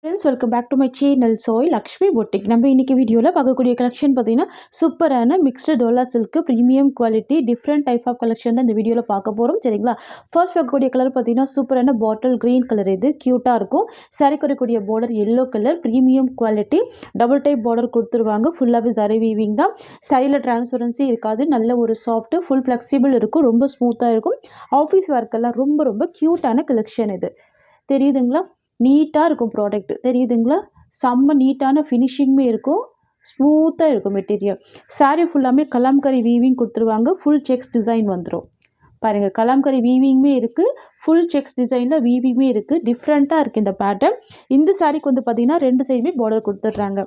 Friends welcome back to my channel சோய் Lakshmi boutique. நம்ம இன்றைக்கி வீடியோவில் பார்க்கக்கூடிய கலெக்ஷன் பார்த்தீங்கன்னா சூப்பரான மிக்ஸ்டு டோலா silk premium quality different type of collection தான் இந்த வீடியோவில் பார்க்க போகிறோம். சரிங்களா? ஃபர்ஸ்ட் பார்க்கக்கூடிய கலர் பார்த்தீங்கன்னா சூப்பரான பாட்டில் க்ரீன் கலர். இது க்யூட்டாக இருக்கும். சாரி வரக்கூடிய border yellow colour, premium quality, double type border கொடுத்துருவாங்க. ஃபுல்லாகவே ஜரி வீவிங் தான். சாரியில் டிரான்ஸ்பரன்சி இருக்காது. நல்ல ஒரு சாஃப்ட்டு ஃபுல் ஃப்ளெக்சிபிள் இருக்கும். ரொம்ப ஸ்மூத்தாக இருக்கும். ஆஃபீஸ் ஒர்க்கெல்லாம் ரொம்ப ரொம்ப க்யூட்டான கலெக்ஷன். இது தெரியுதுங்களா? நீட்டாக இருக்கும் ப்ராடக்ட். தெரியுதுங்களா? செம்ம நீட்டான ஃபினிஷிங்குமே இருக்கும். ஸ்மூத்தாக இருக்கும் மெட்டீரியல். சாரீ ஃபுல்லாமே கலாம்கரி வீவிங் கொடுத்துருவாங்க. ஃபுல் செக்ஸ் டிசைன் வந்துடும். பாருங்கள், கலாம்கரி வீவிங்குமே இருக்குது. ஃபுல் செக்ஸ் டிசைனில் வீவிங்குமே இருக்குது. டிஃப்ரெண்ட்டாக இருக்குது இந்த பேட்டர்ன். இந்த சாரீக்கு வந்து பார்த்திங்கன்னா 2 சைடுமே பார்டர் கொடுத்துட்றாங்க.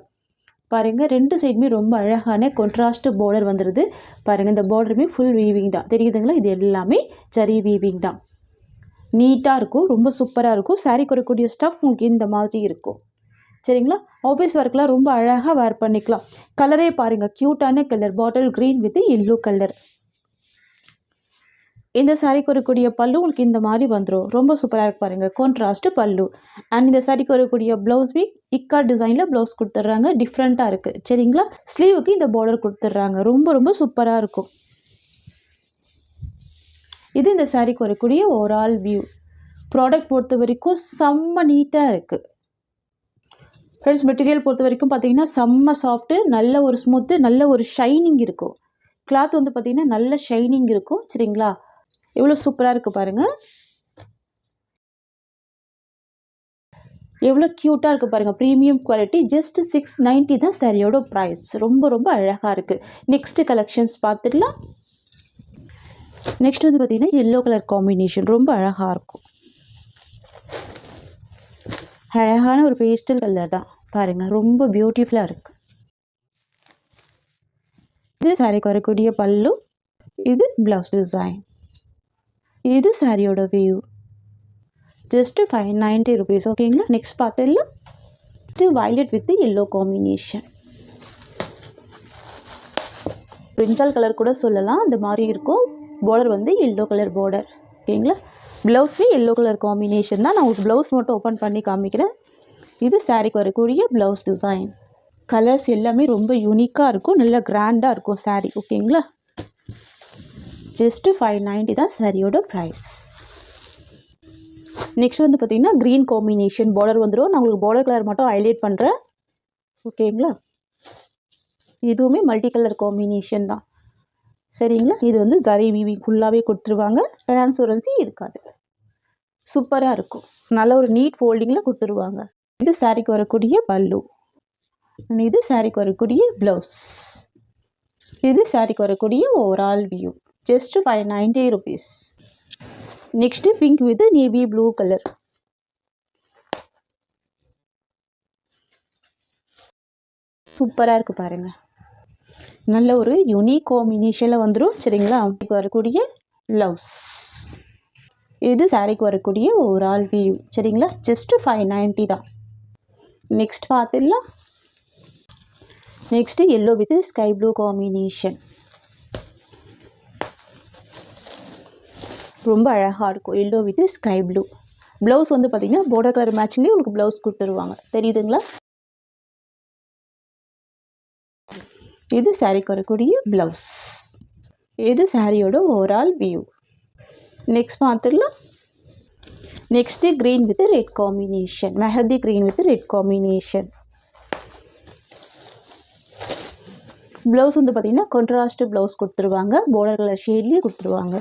பாருங்கள், 2 சைடுமே ரொம்ப அழகான கொன்ட்ராஸ்ட் பார்டர் வந்துடுது. பாருங்கள், இந்த பார்டருமே ஃபுல் வீவிங் தான். தெரியுதுங்களா? இது எல்லாமே ஜரி வீவிங் தான். நீட்டாக இருக்கும். ரொம்ப சூப்பராக இருக்கும். சாரீ வரக்கூடிய ஸ்டஃப் உங்களுக்கு இந்த மாதிரி இருக்கும். சரிங்களா? ஆஃபீஸ் ஒர்க்கெலாம் ரொம்ப அழகாக வேர் பண்ணிக்கலாம். கலரே பாருங்கள், க்யூட்டான colour bottle green with yellow colour. இந்த சாரீக்கு வரக்கூடிய பல்லு உங்களுக்கு இந்த மாதிரி வந்துடும். ரொம்ப சூப்பராக இருக்கு பாருங்கள். கான்ட்ராஸ்ட் பல்லு. அண்ட் இந்த சாரீக்கு வரக்கூடிய ப்ளவுஸ் வீக் இக்கா டிசைனில் ப்ளவுஸ் கொடுத்துட்றாங்க. டிஃப்ரெண்ட்டாக இருக்குது. சரிங்களா? ஸ்லீவுக்கு இந்த பார்டர் கொடுத்துட்றாங்க. ரொம்ப ரொம்ப சூப்பராக இருக்கும். இது இந்த சாரீக்கு வரக்கூடிய ஓவரால் வியூ. ப்ராடக்ட் பொறுத்த வரைக்கும் செம்ம நீட்டாக இருக்குது. ஃப்ரெண்ட்ஸ், மெட்டீரியல் பொறுத்த வரைக்கும் பார்த்தீங்கன்னா செம்ம சாஃப்ட்டு, நல்ல ஒரு ஸ்மூத்து, நல்ல ஒரு ஷைனிங் இருக்கும். கிளாத் வந்து பார்த்திங்கன்னா நல்ல ஷைனிங் இருக்கும். சரிங்களா? எவ்வளோ சூப்பராக இருக்குது பாருங்கள். எவ்வளோ க்யூட்டாக இருக்குது பாருங்கள். Premium quality. ஜஸ்ட் 690 தான் சாரியோட ப்ரைஸ். ரொம்ப ரொம்ப அழகாக இருக்குது. நெக்ஸ்ட்டு கலெக்ஷன்ஸ் பார்த்துடலாம். நெக்ஸ்ட் வந்து பார்த்திங்கன்னா எல்லோ கலர் காம்பினேஷன் ரொம்ப அழகாக இருக்கும். அழகான ஒரு பேஸ்டல் கலர் தான். பாருங்கள், ரொம்ப பியூட்டிஃபுல்லாக இருக்குது. இது சாரிக்கு வரக்கூடிய பல்லு. இது ப்ளவுஸ் டிசைன். இது சாரியோட வியூ. Just 590 rupees. ஓகேங்களா? நெக்ஸ்ட் பார்த்துடலாம். இது violet with yellow combination. Brinjal colour கூட சொல்லலாம். அந்த மாதிரி இருக்கும். பார்டர் வந்து எல்லோ கலர் பார்டர். ஓகேங்களா? ப்ளவுஸே எல்லோ கலர் காம்பினேஷன் தான். நான் உங்களுக்கு ப்ளவுஸ் மட்டும் ஓப்பன் பண்ணி காமிக்கிறேன். இது சாரீக்கு வரக்கூடிய ப்ளவுஸ் டிசைன். கலர்ஸ் எல்லாமே ரொம்ப யூனிக்காக இருக்கும். நல்லா கிராண்டாக இருக்கும் சாரீ. ஓகேங்களா? ஜஸ்ட்டு 590 தான் சாரியோட ப்ரைஸ். நெக்ஸ்ட் வந்து பார்த்திங்கன்னா க்ரீன் காம்பினேஷன் பார்டர் வந்துடும். நான் உங்களுக்கு பார்டர் கலர் மட்டும் ஹைலைட் பண்ணுறேன். ஓகேங்களா? இதுவுமே மல்டி கலர் காம்பினேஷன் தான். சரிங்களா? இது வந்து ஜரி வீவிங் ஃபுல்லாகவே கொடுத்துருவாங்க. டிரான்ஸ்பரன்சி இருக்காது. சூப்பராக இருக்கும். நல்ல ஒரு நீட் ஃபோல்டிங்கில் கொடுத்துருவாங்க. இது சாரிக்கு வரக்கூடிய பல்லு. இது சாரிக்கு வரக்கூடிய ப்ளவுஸ். இது சாரிக்கு வரக்கூடிய overall view. Just 590 rupees. Next pink with navy blue colour. சூப்பராக இருக்குது பாருங்கள். நல்ல ஒரு யூனிக் காம்பினேஷனில் வந்துடும். சரிங்களா? வரக்கூடிய ப்ளவுஸ். இது சாரிக்கு வரக்கூடிய ஓவரால் வியூ. சரிங்களா? ஜஸ்ட்டு 590 தான். நெக்ஸ்ட் பார்த்துடலாம். Next yellow with sky blue combination. ரொம்ப அழகாக இருக்கும். Yellow with sky blue. Blouse வந்து பார்த்திங்கன்னா பார்டர் கலர் மேட்சிங்லேயே உங்களுக்கு ப்ளவுஸ் கொடுத்துருவாங்க. தெரியுதுங்களா? இது சாரிக்கு வரக்கூடிய ப்ளவுஸ். இது சாரியோட ஓவரால் வியூ. நெக்ஸ்ட் பார்த்துடலாம். Next green with red combination. Mehndi green with red combination. Blouse வந்து பார்த்திங்கன்னா கான்ட்ராஸ்ட் ப்ளவுஸ் கொடுத்துருவாங்க. பார்டர் கலர் ஷேட்லேயே கொடுத்துருவாங்க.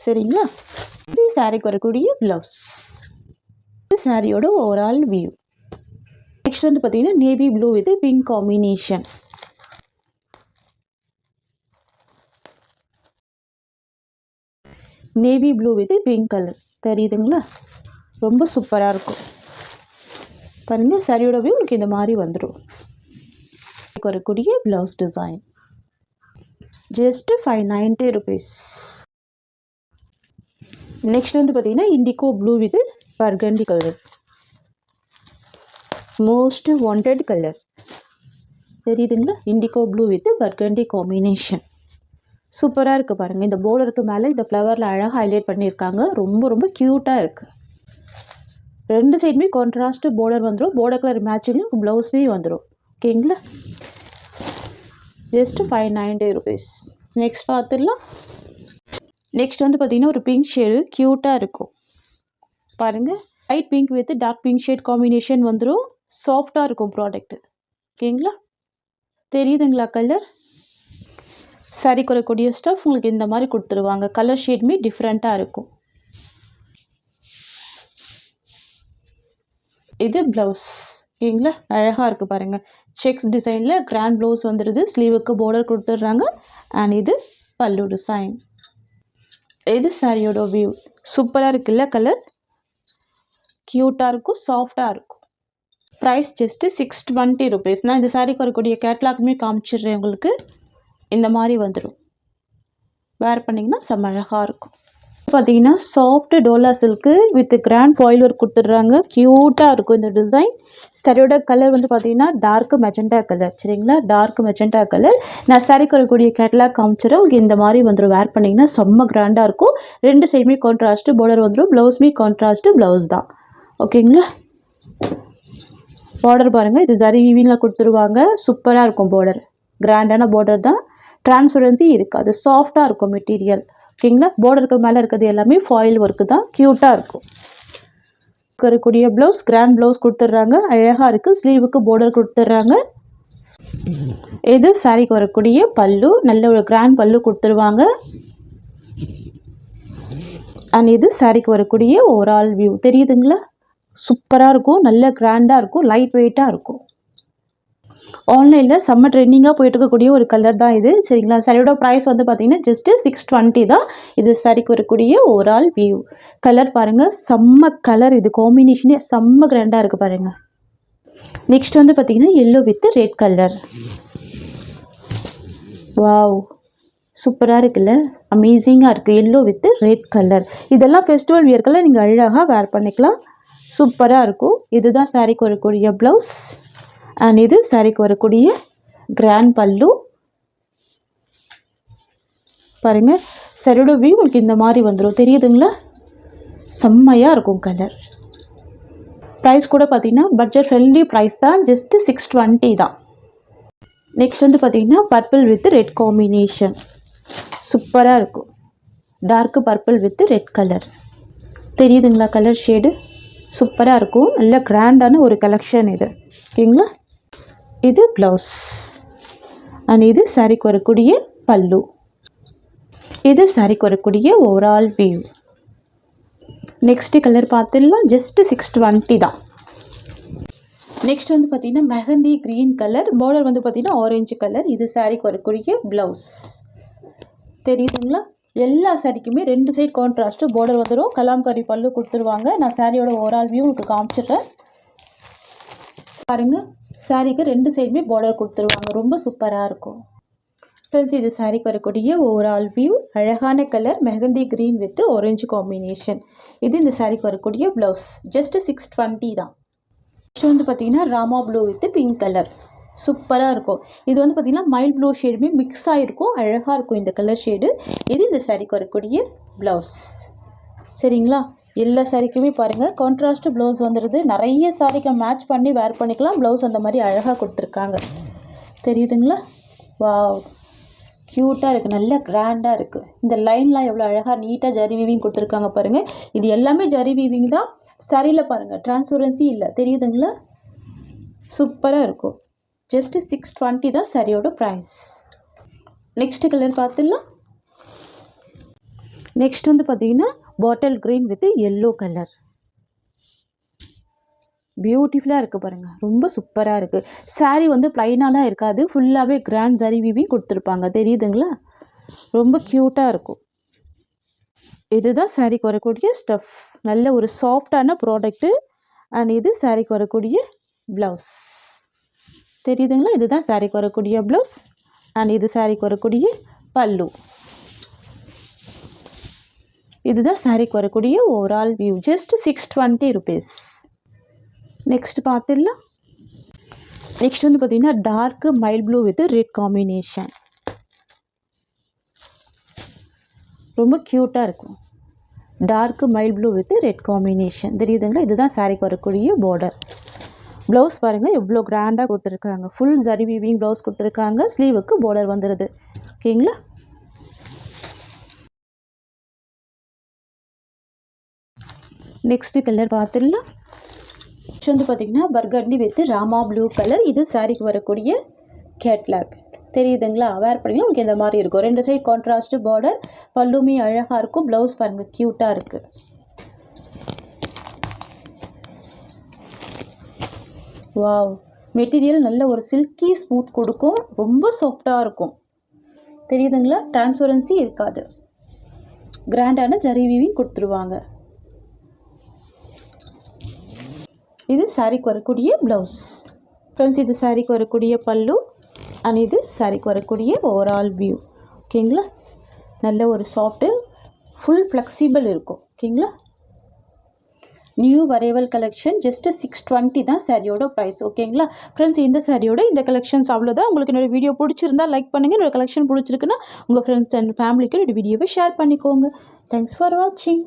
சரிங்களா? இது சாரிக்கு வரக்கூடிய ப்ளவுஸ். இது சாரியோட ஓவரால் வியூ. நெக்ஸ்ட் வந்து பார்த்திங்கன்னா navy blue with pink combination. Navy blue with pink colour. தெரியுதுங்களா? ரொம்ப சூப்பராக இருக்கும். பாருங்கள், சாரியோட வியூ உங்களுக்கு இந்த மாதிரி வந்துடும். வரக்கூடிய blouse design. Just 590 rupees. Next வந்து பார்த்திங்கன்னா indigo blue with burgundy colour. Most wanted colour. தெரியுதுங்களா? Indigo blue with burgundy combination. சூப்பராக இருக்குது பாருங்கள். இந்த பார்டருக்கு மேலே இந்த ஃப்ளவரில் அழகாக ஹைலைட் பண்ணியிருக்காங்க. ரொம்ப ரொம்ப க்யூட்டாக இருக்குது. ரெண்டு சைடுமே கான்ட்ராஸ்ட் பார்டர் வந்துடும். பார்டர் கலர் மேட்சிங்கும் ப்ளவுஸ்மே வந்துடும். ஓகேங்களா, ஜஸ்ட் 590 rupees. நெக்ஸ்ட் பார்த்துடலாம். நெக்ஸ்ட் வந்து பார்த்திங்கன்னா ஒரு பிங்க் ஷேடு க்யூட்டாக இருக்கும் பாருங்கள். Light pink with dark pink shade combination வந்துடும். சாஃப்டாக இருக்கும் ப்ராடக்ட்டு. ஓகேங்களா, தெரியுதுங்களா கலர்? சாரி குறைக்கூடிய ஸ்டஃப் உங்களுக்கு இந்த மாதிரி கொடுத்துருவாங்க. கலர் ஷேடுமே டிஃப்ரெண்ட்டாக இருக்கும். இது ப்ளவுஸ். ஓகேங்களா, அழகாக இருக்குது பாருங்கள். செக்ஸ் டிசைனில் கிராண்ட் ப்ளவுஸ் வந்துடுது. ஸ்லீவுக்கு பார்டர் கொடுத்துட்றாங்க. அண்ட் இது பல்லு டிசைன். இது சாரியோட வியூ. சூப்பராக இருக்குல்ல கலர்? க்யூட்டாக இருக்கும், சாஃப்டாக இருக்கும். Price just 620 rupees. நான் இந்த சாரிக்கு வரக்கூடிய கேட்லாக்குமே காமிச்சிடுறேன் உங்களுக்கு. இந்த மாதிரி வந்துடும். வேர் பண்ணிங்கன்னா செம்ம அழகாக இருக்கும். பார்த்தீங்கன்னா சாஃப்ட் டோலா silk with grand foil work கொடுத்துட்றாங்க. க்யூட்டாக இருக்கும் இந்த டிசைன். சாரியோட கலர் வந்து பார்த்தீங்கன்னா டார்க் மெஜெண்டா கலர். சரிங்களா, டார்க் மெஜெண்டா கலர். நான் சாரிக்கு வரக்கூடிய கேட்லாக் காமிச்சிடறேன். உங்களுக்கு இந்த மாதிரி வந்துடும். வேர் பண்ணிங்கன்னா செம்ம கிராண்டாக இருக்கும். ரெண்டு சைடுமே கான்ட்ராஸ்ட்டு பார்டர் வந்துடும். ப்ளவுஸ்மே கான்ட்ராஸ்ட்டு ப்ளவுஸ் தான். ஓகேங்களா, பார்டர் பாருங்கள். இது ஜரி வீவிங்கில் கொடுத்துருவாங்க. சூப்பராக இருக்கும் பார்டர். கிராண்டான பார்டர் தான். டிரான்ஸ்பரன்சி இருக்காது. சாஃப்டாக இருக்கும் மெட்டீரியல். ஓகேங்களா, பார்டருக்கு மேலே இருக்கிறது எல்லாமே ஃபாயில் ஒர்க்கு தான். க்யூட்டாக இருக்கும். இருக்கக்கூடிய ப்ளவுஸ் கிராண்ட் ப்ளவுஸ் கொடுத்துட்றாங்க. அழகாக இருக்குது. ஸ்லீவுக்கு பார்டர் கொடுத்துட்றாங்க. இது சாரிக்கு வரக்கூடிய பல்லு. நல்ல ஒரு கிராண்ட் பல்லு கொடுத்துருவாங்க. அண்ட் இது சாரிக்கு வரக்கூடிய ஓவரால் வியூ. தெரியுதுங்களா? சூப்பராக இருக்கும். நல்ல கிராண்டாக இருக்கும். லைட் வெயிட்டாக இருக்கும். ஆன்லைனில் செம்ம ட்ரெண்டிங்காக போயிட்டு இருக்கக்கூடிய ஒரு கலர் தான் இது. சரிங்களா, சாரியோட ப்ரைஸ் வந்து பார்த்தீங்கன்னா ஜஸ்ட்டு 620 தான். இது சாரிக்கு வரக்கூடிய ஓவரால் வியூ. கலர் பாருங்கள், செம்ம கலர். இது காம்பினேஷனே செம்ம கிராண்டாக இருக்குது பாருங்கள். நெக்ஸ்ட் வந்து பார்த்தீங்கன்னா yellow with red colour. Wow, சூப்பராக இருக்குல்ல? அமேசிங்காக இருக்குது. Yellow with red colour. இதெல்லாம் ஃபெஸ்டிவல் வியர்க்கெல்லாம் நீங்கள் அழகாக வேர் பண்ணிக்கலாம். சூப்பராக இருக்கும். இதுதான் சாரிக்கு வரக்கூடிய ப்ளவுஸ். அண்ட் இது சாரிக்கு வரக்கூடிய கிராண்ட் பல்லு. பாருங்கள், சாரியோட வியூ உங்களுக்கு இந்த மாதிரி வந்துடும். தெரியுதுங்களா? செம்மையாக இருக்கும் கலர். ப்ரைஸ் கூட பார்த்தீங்கன்னா பட்ஜெட் ஃப்ரெண்ட்லி ப்ரைஸ் தான். ஜஸ்ட்டு 620 தான். நெக்ஸ்ட் வந்து பார்த்தீங்கன்னா பர்பிள் வித் ரெட் காம்பினேஷன். சூப்பராக இருக்கும். Dark purple with red colour. தெரியுதுங்களா கலர் ஷேடு? சூப்பராக இருக்கும். நல்ல கிராண்டான ஒரு கலெக்ஷன் இது. ஓகேங்களா, இது ப்ளவுஸ். அண்ட் இது சாரிக்கு வரக்கூடிய பல்லு. இது சாரிக்கு வரக்கூடிய ஓவரால் வியூ. நெக்ஸ்ட் கலர் பார்த்துடலாம். ஜஸ்ட்டு 620 தான். நெக்ஸ்ட் வந்து பார்த்திங்கன்னா மெஹந்தி க்ரீன் கலர். பார்டர் வந்து பார்த்திங்கன்னா ஆரஞ்சு கலர். இது சாரிக்கு வரக்கூடிய ப்ளவுஸ். தெரியுதுங்களா? எல்லா சாரிக்குமே ரெண்டு சைட் கான்ட்ராஸ்ட்டு பார்டர் வந்துடும். கலாம்காரி பல்லு கொடுத்துருவாங்க. நான் சாரியோட ஓவரால் வியூ உங்களுக்கு காமிச்சிடுறேன் பாருங்கள். சாரிக்கு ரெண்டு சைடுமே பார்டர் கொடுத்துருவாங்க. ரொம்ப சூப்பராக இருக்கும் ஃப்ரெண்ட்ஸ். இது சாரிக்கு வரக்கூடிய ஓவரால் வியூ. அழகான colour mehndi green with orange combination. இது இந்த சாரிக்கு வரக்கூடிய ப்ளவுஸ். ஜஸ்ட்டு 620 தான். நெக்ஸ்ட் வந்து பார்த்திங்கன்னா Rama blue with pink colour. சூப்பராக இருக்கும். இது வந்து பார்த்திங்கன்னா மைல் ப்ளூ ஷேடுமே மிக்ஸ் ஆகிருக்கும். அழகாக இருக்கும் இந்த கலர் ஷேடு. இது இந்த சாரிக்கு வரக்கூடிய ப்ளவுஸ். சரிங்களா, எல்லா சாரிக்குமே பாருங்கள் கான்ட்ராஸ்ட் ப்ளவுஸ் வந்துடுது. நிறைய சாரிக்கு மேட்ச் பண்ணி வேர் பண்ணிக்கலாம். ப்ளவுஸ் அந்த மாதிரி அழகாக கொடுத்துருக்காங்க. தெரியுதுங்களா? வாவ், க்யூட்டாக இருக்குது. நல்ல கிராண்டாக இருக்குது. இந்த லைன்லாம் எவ்வளோ அழகாக நீட்டாக ஜரி வீவிங் கொடுத்துருக்காங்க பாருங்கள். இது எல்லாமே ஜரி வீவிங் தான். சரியில் பாருங்கள், டிரான்ஸ்பரன்சி இல்லை. தெரியுதுங்களா? சூப்பராக இருக்கும். ஜஸ்ட்டு 620 தான் சாரியோட ப்ரைஸ். நெக்ஸ்ட் கலர் பார்த்துடலாம். நெக்ஸ்ட் வந்து பார்த்தீங்கன்னா bottle green with yellow colour. பியூட்டிஃபுல்லாக இருக்குது பாருங்கள். ரொம்ப சூப்பராக இருக்குது. சாரீ வந்து ப்ளைனாலாம் இருக்காது. ஃபுல்லாகவே கிராண்ட் ஜரி வீவிங் கொடுத்துருப்பாங்க. தெரியுதுங்களா? ரொம்ப க்யூட்டாக இருக்கும். இதுதான் சாரீக்கு வரக்கூடிய ஸ்டஃப். நல்ல ஒரு சாஃப்டான ப்ராடக்ட்டு. அண்ட் இது சாரீக்கு வரக்கூடிய ப்ளவுஸ். தெரியுதுங்களா? இதுதான் சாரீக்கு வரக்கூடிய ப்ளவுஸ். அண்ட் இது சாரீக்கு வரக்கூடிய பல்லு. இதுதான் சாரீக்கு வரக்கூடிய overall view. Just 620 rupees. Next பார்த்துடலாம். நெக்ஸ்ட் வந்து பார்த்தீங்கன்னா dark mild blue with red combination. ரொம்ப க்யூட்டாக இருக்கும். Dark mild blue with red combination. தெரியுதுங்களா? இதுதான் சாரீக்கு வரக்கூடிய பார்டர். ப்ளவுஸ் பாருங்கள் எவ்வளோ கிராண்டாக கொடுத்துருக்காங்க. ஃபுல் ஜரி வீவிங் ப்ளவுஸ் கொடுத்துருக்காங்க. ஸ்லீவுக்கு பார்டர் வந்துடுது. ஓகேங்களா? நெக்ஸ்ட்டு கலர் பார்த்துடலாம். வந்து பார்த்திங்கன்னா burgundy with Rama blue colour. இது சாரீக்கு வரக்கூடிய கேட்லாக். தெரியுதுங்களா? வேர் பண்ணிங்கன்னா உங்களுக்கு இந்த மாதிரி இருக்கும். 2 சைட் கான்ட்ராஸ்ட் பார்டர். பல்லுமே அழகாக இருக்கும். ப்ளவுஸ் பாருங்கள் க்யூட்டாக இருக்குது. வாவ், மெட்டீரியல் நல்ல ஒரு சில்கி ஸ்மூத் கொடுக்கும். ரொம்ப சாஃப்டாக இருக்கும். தெரியுதுங்களா? டிரான்ஸ்பரன்சி இருக்காது. கிராண்டான ஜரி வீவிங் கொடுத்துருவாங்க. இது சாரீக்கு வரக்கூடிய ப்ளவுஸ். ஃப்ரெண்ட்ஸ், இது சாரீக்கு வரக்கூடிய பல்லு அண்ட் இது சாரீக்கு வரக்கூடிய ஓவரால் வியூ. ஓகேங்களா? நல்ல ஒரு சாஃப்ட்டு ஃபுல் ஃப்ளெக்சிபிள் இருக்கும். ஓகேங்களா? New வரைவல் collection. ஜஸ்ட்டு 620 தான் சாரியோட ப்ரைஸ். ஓகேங்களா ஃப்ரெண்ட்ஸ்? இந்த சாரியோட இந்த கலெக்ஷன்ஸ் அவ்வளோதான். உங்களுக்கு என்னோடய வீடியோ பிடிச்சிருந்தா லைக் பண்ணுங்கள். என்னோடய கலெக்ஷன் பிடிச்சிருக்குன்னா உங்கள் ஃப்ரெண்ட்ஸ் அண்ட் ஃபேமிலிக்கு என்னோடய வீடியோவை ஷேர் பண்ணிக்கோங்க. தேங்க்ஸ் ஃபார் வாட்சிங்.